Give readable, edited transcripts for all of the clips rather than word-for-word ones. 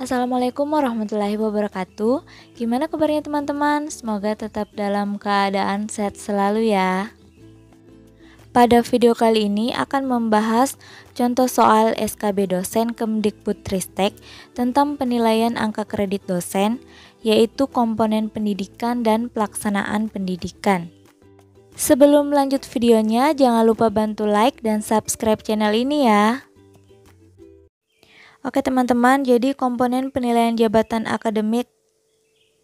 Assalamualaikum warahmatullahi wabarakatuh. Gimana kabarnya teman-teman? Semoga tetap dalam keadaan sehat selalu ya. Pada video kali ini akan membahas contoh soal SKB dosen Kemdikbudristek tentang penilaian angka kredit dosen, yaitu komponen pendidikan dan pelaksanaan pendidikan. Sebelum lanjut videonya, jangan lupa bantu like dan subscribe channel ini ya. Oke teman-teman, jadi komponen penilaian jabatan akademik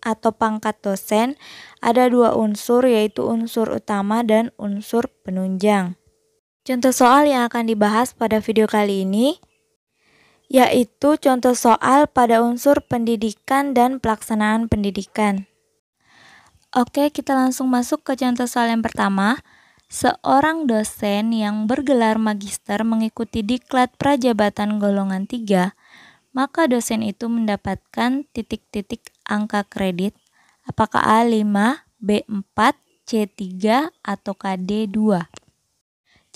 atau pangkat dosen ada dua unsur, yaitu unsur utama dan unsur penunjang. Contoh soal yang akan dibahas pada video kali ini yaitu contoh soal pada unsur pendidikan dan pelaksanaan pendidikan. Oke, kita langsung masuk ke contoh soal yang pertama. Seorang dosen yang bergelar magister mengikuti diklat prajabatan golongan 3, maka dosen itu mendapatkan titik-titik angka kredit apakah A5, B4, C3, atau KD2.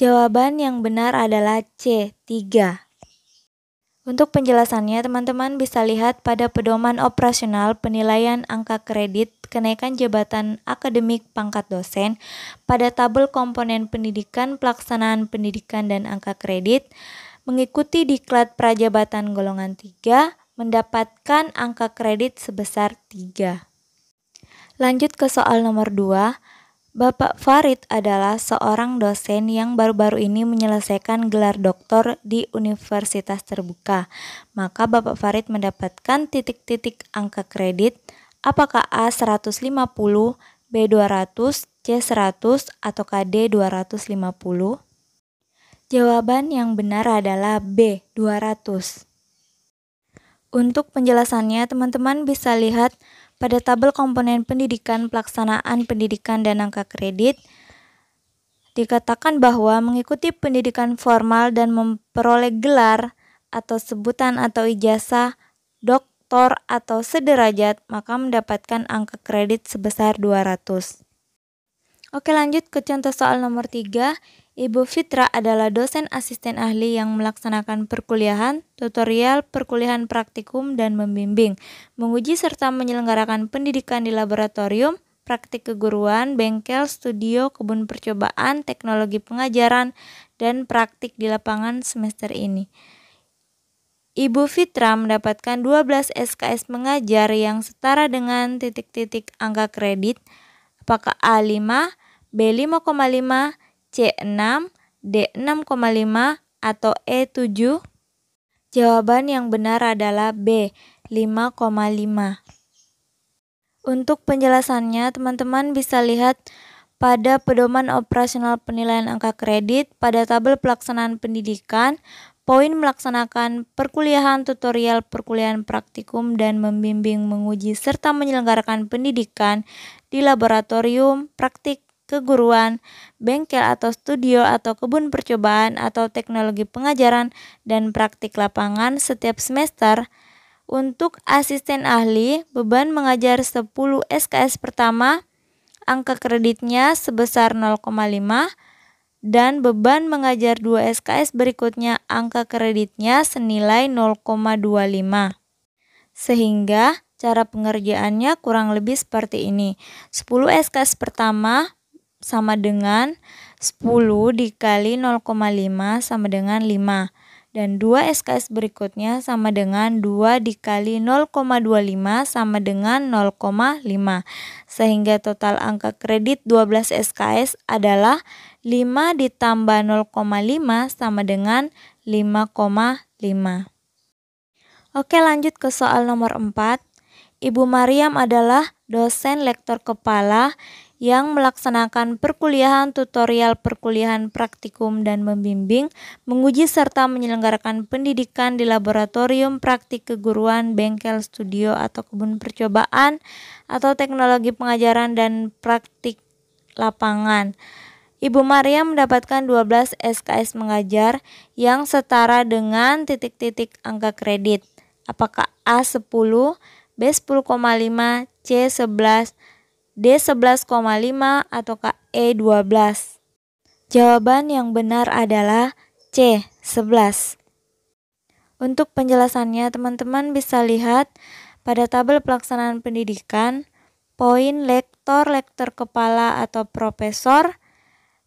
Jawaban yang benar adalah C3. Untuk penjelasannya, teman-teman bisa lihat pada pedoman operasional penilaian angka kredit kenaikan jabatan akademik pangkat dosen pada tabel komponen pendidikan, pelaksanaan pendidikan, dan angka kredit. Mengikuti diklat prajabatan golongan 3 mendapatkan angka kredit sebesar 3. Lanjut ke soal nomor 2. Bapak Farid adalah seorang dosen yang baru-baru ini menyelesaikan gelar doktor di Universitas Terbuka. Maka Bapak Farid mendapatkan titik-titik angka kredit apakah A150, B200, C100, atau KD250? Jawaban yang benar adalah B200. Untuk penjelasannya, teman-teman bisa lihat pada tabel komponen pendidikan, pelaksanaan pendidikan, dan angka kredit. Dikatakan bahwa mengikuti pendidikan formal dan memperoleh gelar atau sebutan atau ijazah doktor atau sederajat, maka mendapatkan angka kredit sebesar 200. Oke, lanjut ke contoh soal nomor 3. Ibu Fitra adalah dosen asisten ahli yang melaksanakan perkuliahan, tutorial, perkuliahan praktikum, dan membimbing, menguji serta menyelenggarakan pendidikan di laboratorium, praktik keguruan, bengkel, studio, kebun percobaan, teknologi pengajaran, dan praktik di lapangan semester ini. Ibu Fitra mendapatkan 12 SKS mengajar yang setara dengan titik-titik angka kredit apakah A5, B5,5, C6, D6,5, atau E7? Jawaban yang benar adalah B, 5,5. Untuk penjelasannya, teman-teman bisa lihat pada pedoman operasional penilaian angka kredit pada tabel pelaksanaan pendidikan, poin melaksanakan perkuliahan, tutorial, perkuliahan praktikum, dan membimbing, menguji, serta menyelenggarakan pendidikan di laboratorium, praktik keguruan, bengkel atau studio atau kebun percobaan atau teknologi pengajaran, dan praktik lapangan setiap semester. Untuk asisten ahli, beban mengajar 10 SKS pertama, angka kreditnya sebesar 0,5, dan beban mengajar 2 SKS berikutnya, angka kreditnya senilai 0,25. Sehingga cara pengerjaannya kurang lebih seperti ini. 10 SKS pertama sama dengan 10 dikali 0,5 sama dengan 5. Dan 2 SKS berikutnya sama dengan 2 dikali 0,25 sama dengan 0,5. Sehingga total angka kredit 12 SKS adalah 5 ditambah 0,5 sama dengan 5,5. Oke, lanjut ke soal nomor 4. Ibu Mariam adalah dosen lektor kepala yang melaksanakan perkuliahan, tutorial, perkuliahan praktikum, dan membimbing, menguji serta menyelenggarakan pendidikan di laboratorium, praktik keguruan, bengkel, studio, atau kebun percobaan, atau teknologi pengajaran dan praktik lapangan. Ibu Mariam mendapatkan 12 SKS mengajar yang setara dengan titik-titik angka kredit. Apakah A10, B10,5, C11, D11,5, atau E12? Jawaban yang benar adalah C11. Untuk penjelasannya, teman-teman bisa lihat pada tabel pelaksanaan pendidikan, poin lektor, lektor kepala atau profesor,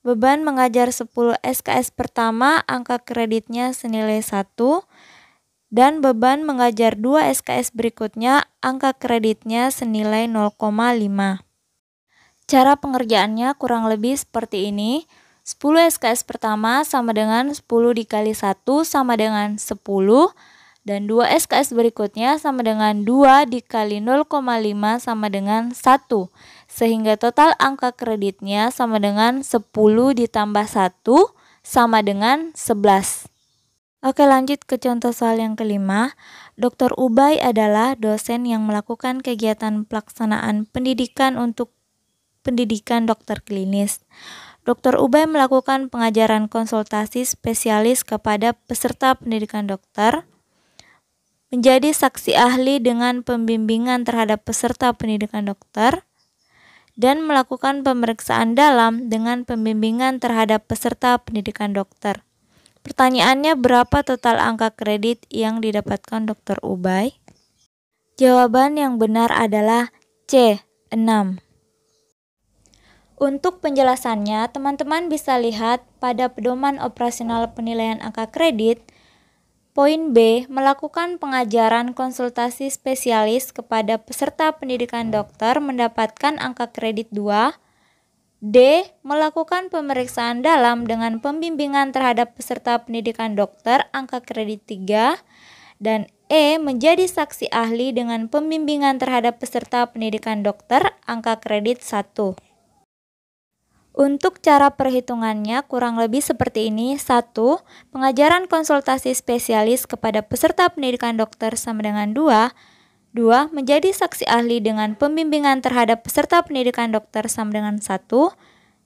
beban mengajar 10 SKS pertama, angka kreditnya senilai 1, dan beban mengajar 2 SKS berikutnya, angka kreditnya senilai 0,5. Cara pengerjaannya kurang lebih seperti ini. 10 SKS pertama sama dengan 10 dikali 1 sama dengan 10, dan 2 SKS berikutnya sama dengan 2 dikali 0,5 sama dengan 1, sehingga total angka kreditnya sama dengan 10 ditambah 1 sama dengan 11. Oke, lanjut ke contoh soal yang kelima. Dr. Ubay adalah dosen yang melakukan kegiatan pelaksanaan pendidikan untuk pendidikan dokter klinis. Dr. Ubay melakukan pengajaran konsultasi spesialis kepada peserta pendidikan dokter, menjadi saksi ahli dengan pembimbingan terhadap peserta pendidikan dokter, dan melakukan pemeriksaan dalam dengan pembimbingan terhadap peserta pendidikan dokter. Pertanyaannya, berapa total angka kredit yang didapatkan Dr. Ubay? Jawaban yang benar adalah C, 6. Untuk penjelasannya, teman-teman bisa lihat pada pedoman operasional penilaian angka kredit, poin B, melakukan pengajaran konsultasi spesialis kepada peserta pendidikan dokter mendapatkan angka kredit 2, D, melakukan pemeriksaan dalam dengan pembimbingan terhadap peserta pendidikan dokter, angka kredit 3, dan E, menjadi saksi ahli dengan pembimbingan terhadap peserta pendidikan dokter, angka kredit 1. Untuk cara perhitungannya kurang lebih seperti ini. 1. Pengajaran konsultasi spesialis kepada peserta pendidikan dokter sama dengan 2. 2. Menjadi saksi ahli dengan pembimbingan terhadap peserta pendidikan dokter sama dengan 1.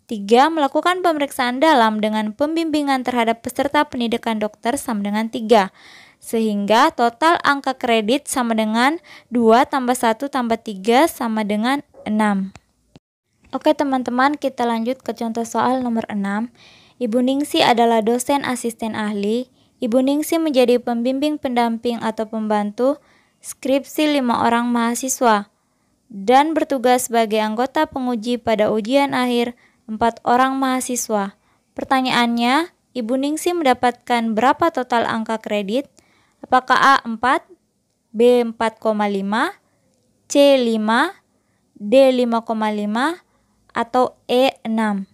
3. Melakukan pemeriksaan dalam dengan pembimbingan terhadap peserta pendidikan dokter sama dengan 3. Sehingga total angka kredit sama dengan 2 tambah 1 tambah 3 sama dengan 6. Oke teman-teman, kita lanjut ke contoh soal nomor 6. Ibu Ningsi adalah dosen asisten ahli. Ibu Ningsi menjadi pembimbing pendamping atau pembantu skripsi 5 orang mahasiswa dan bertugas sebagai anggota penguji pada ujian akhir 4 orang mahasiswa. Pertanyaannya, Ibu Ningsi mendapatkan berapa total angka kredit? Apakah A 4, B 4,5, C 5, D 5,5, atau E 6?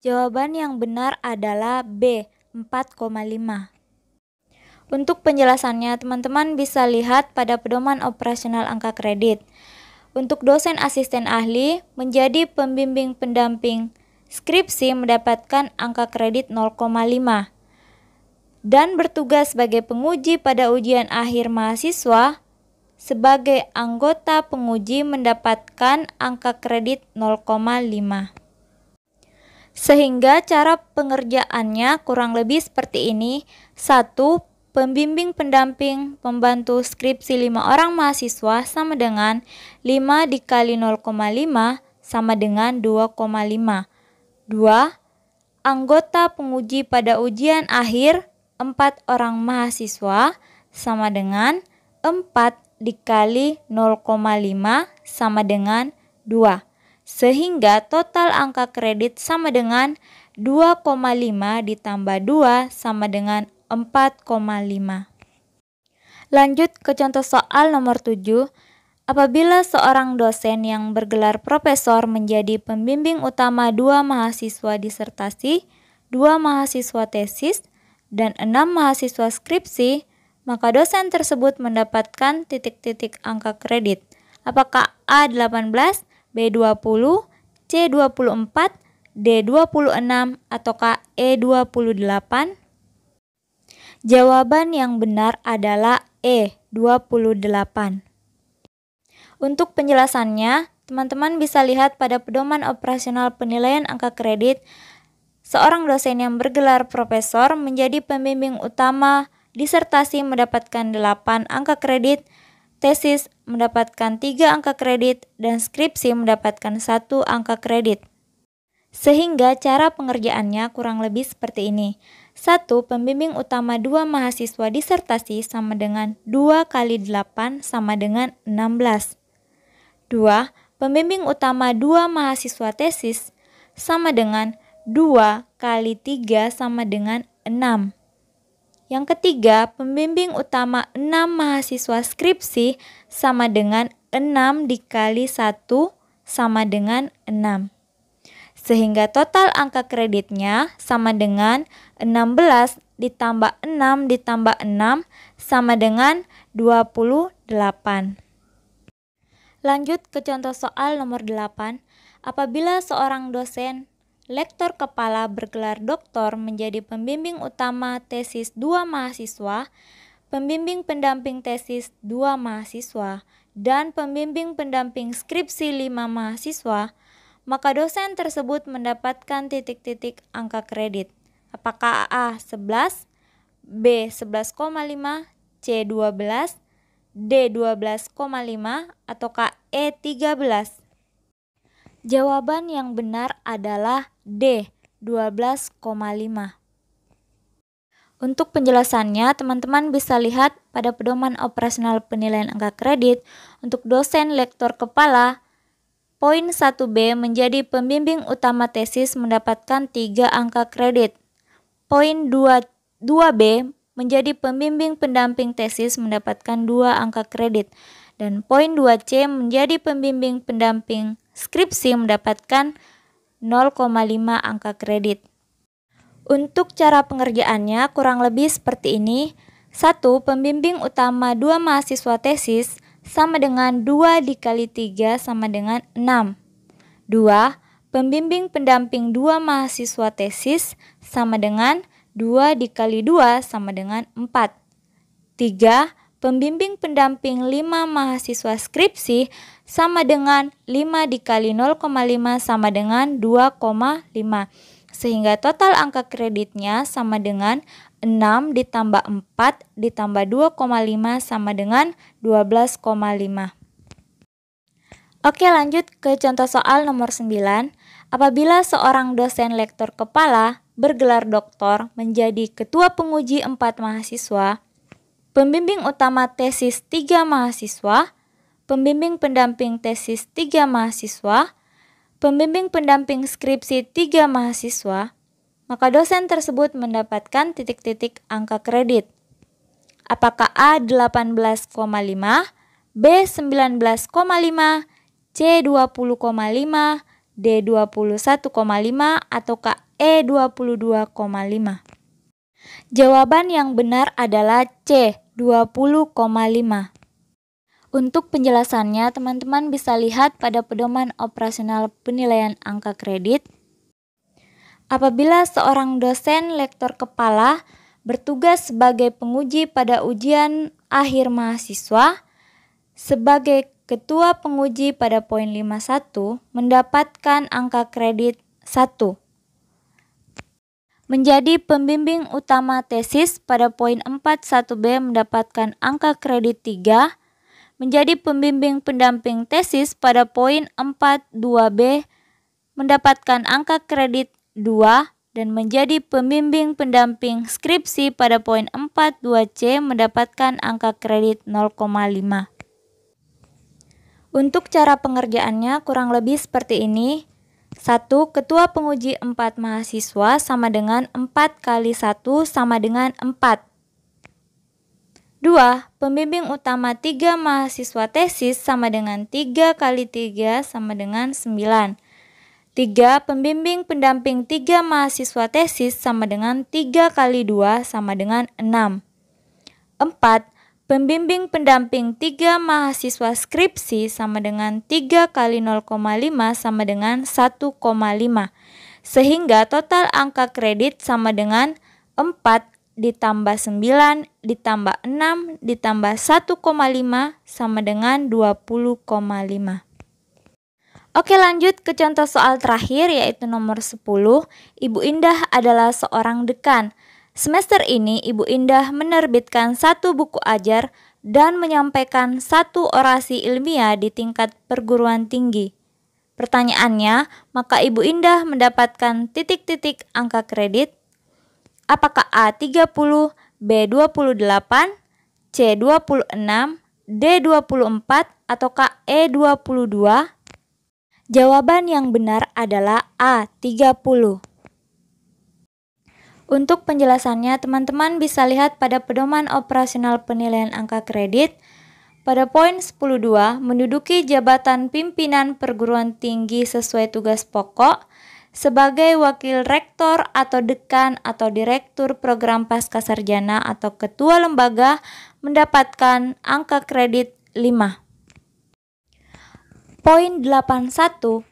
Jawaban yang benar adalah B 4,5. Untuk penjelasannya, teman-teman bisa lihat pada pedoman operasional angka kredit. Untuk dosen asisten ahli menjadi pembimbing pendamping skripsi mendapatkan angka kredit 0,5 dan bertugas sebagai penguji pada ujian akhir mahasiswa sebagai anggota penguji mendapatkan angka kredit 0,5. Sehingga cara pengerjaannya kurang lebih seperti ini. 1. Pembimbing pendamping pembantu skripsi 5 orang mahasiswa sama dengan 5 dikali 0,5 sama dengan 2,5. 2. Anggota penguji pada ujian akhir 4 orang mahasiswa sama dengan 4 dikali 0,5 sama dengan 2. Sehingga total angka kredit sama dengan 2,5 ditambah 2 sama dengan 4,5. Lanjut ke contoh soal nomor 7. Apabila seorang dosen yang bergelar profesor menjadi pembimbing utama 2 mahasiswa disertasi, 2 mahasiswa tesis, dan 6 mahasiswa skripsi, maka dosen tersebut mendapatkan titik-titik angka kredit. Apakah A 18, B 20, C 24, D 26, ataukah E 28? Jawaban yang benar adalah E 28. Untuk penjelasannya, teman-teman bisa lihat pada pedoman operasional penilaian angka kredit. Seorang dosen yang bergelar profesor menjadi pembimbing utama disertasi mendapatkan 8 angka kredit, tesis mendapatkan 3 angka kredit, dan skripsi mendapatkan 1 angka kredit. Sehingga cara pengerjaannya kurang lebih seperti ini. 1. Pembimbing utama 2 mahasiswa disertasi sama dengan 2 kali 8 sama dengan 16. 2. Pembimbing utama 2 mahasiswa tesis sama dengan 2 kali 3 sama dengan 6. Yang ketiga, pembimbing utama 6 mahasiswa skripsi sama dengan 6 dikali 1 sama dengan 6. Sehingga total angka kreditnya sama dengan 16 ditambah 6 ditambah 6 sama dengan 28. Lanjut ke contoh soal nomor 8. Apabila seorang dosen lektor kepala bergelar doktor menjadi pembimbing utama tesis 2 mahasiswa, pembimbing pendamping tesis 2 mahasiswa, dan pembimbing pendamping skripsi 5 mahasiswa, maka dosen tersebut mendapatkan titik-titik angka kredit. Apakah A 11, B 11,5, C 12, D 12,5, ataukah E 13? Jawaban yang benar adalah D 12,5. Untuk penjelasannya, teman-teman bisa lihat pada pedoman operasional penilaian angka kredit untuk dosen lektor kepala. Poin 1B menjadi pembimbing utama tesis mendapatkan 3 angka kredit. Poin 2B menjadi pembimbing pendamping tesis mendapatkan 2 angka kredit. Dan poin 2C menjadi pembimbing pendamping skripsi mendapatkan 0,5 angka kredit. Untuk cara pengerjaannya kurang lebih seperti ini. 1. Pembimbing utama 2 mahasiswa tesis sama dengan 2 dikali 3 sama dengan 6. 2. Pembimbing pendamping 2 mahasiswa tesis sama dengan 2 dikali 2 sama dengan 4. 3. Pembimbing pendamping 5 mahasiswa skripsi sama dengan 5 dikali 0,5 sama dengan 2,5. Sehingga total angka kreditnya sama dengan 6 ditambah 4 ditambah 2,5 sama dengan 12,5. Oke, lanjut ke contoh soal nomor 9. Apabila seorang dosen lektor kepala bergelar doktor menjadi ketua penguji 4 mahasiswa, pembimbing utama tesis 3 mahasiswa, pembimbing pendamping tesis 3 mahasiswa, pembimbing pendamping skripsi 3 mahasiswa, maka dosen tersebut mendapatkan titik-titik angka kredit. Apakah A 18,5, B 19,5, C 20,5, D 21,5, ataukah E 22,5? Jawaban yang benar adalah C 20,5. Untuk penjelasannya, teman-teman bisa lihat pada pedoman operasional penilaian angka kredit. Apabila seorang dosen lektor kepala bertugas sebagai penguji pada ujian akhir mahasiswa, sebagai ketua penguji pada poin 51 mendapatkan angka kredit 1. Menjadi pembimbing utama tesis pada poin 41B mendapatkan angka kredit 3. Menjadi pembimbing pendamping tesis pada poin 42B mendapatkan angka kredit 2, dan menjadi pembimbing pendamping skripsi pada poin 42C mendapatkan angka kredit 0,5. Untuk cara pengerjaannya kurang lebih seperti ini. 1. Ketua penguji 4 mahasiswa sama dengan 4 kali 1 sama dengan 4. 2. Pembimbing utama 3 mahasiswa tesis sama dengan 3 kali 3 sama dengan 9. 3. Pembimbing pendamping 3 mahasiswa tesis sama dengan 3 kali 2 sama dengan 6. 4. Pembimbing pendamping 3 mahasiswa skripsi sama dengan 3 kali 0,5 sama dengan 1,5. Sehingga total angka kredit sama dengan 4 ditambah 9 ditambah 6 ditambah 1,5 sama dengan 20,5. Oke, lanjut ke contoh soal terakhir yaitu nomor 10. Ibu Indah adalah seorang dekan. Semester ini Ibu Indah menerbitkan 1 buku ajar dan menyampaikan 1 orasi ilmiah di tingkat perguruan tinggi. Pertanyaannya, maka Ibu Indah mendapatkan titik-titik angka kredit. Apakah A 30, B 28, C 26, D 24, ataukah E 22? Jawaban yang benar adalah A 30. Untuk penjelasannya, teman-teman bisa lihat pada pedoman operasional penilaian angka kredit. Pada poin 10.2, menduduki jabatan pimpinan perguruan tinggi sesuai tugas pokok sebagai wakil rektor atau dekan atau direktur program pascasarjana atau ketua lembaga mendapatkan angka kredit 5. Poin 8.1,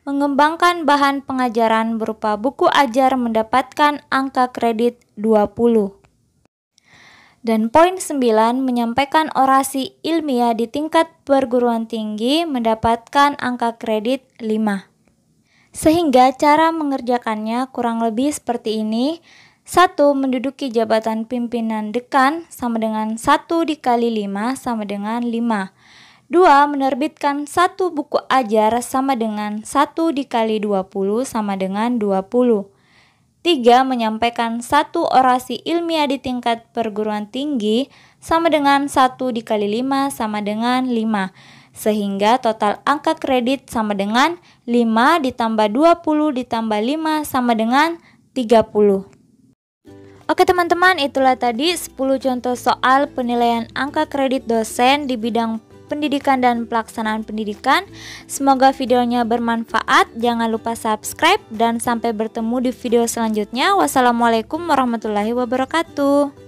mengembangkan bahan pengajaran berupa buku ajar mendapatkan angka kredit 20. Dan poin 9, menyampaikan orasi ilmiah di tingkat perguruan tinggi mendapatkan angka kredit 5. Sehingga cara mengerjakannya kurang lebih seperti ini. 1. Menduduki jabatan pimpinan dekan sama dengan 1 dikali 5 sama dengan 5. 2. Menerbitkan 1 buku ajar sama dengan 1 dikali 20 sama dengan 20. 3. Menyampaikan 1 orasi ilmiah di tingkat perguruan tinggi sama dengan 1 dikali 5 sama dengan 5. Sehingga total angka kredit sama dengan 5 ditambah 20 ditambah 5 sama dengan 30. Oke teman-teman, itulah tadi 10 contoh soal penilaian angka kredit dosen di bidang pendidikan dan pelaksanaan pendidikan. Semoga videonya bermanfaat. Jangan lupa subscribe dan sampai bertemu di video selanjutnya. Wassalamualaikum warahmatullahi wabarakatuh.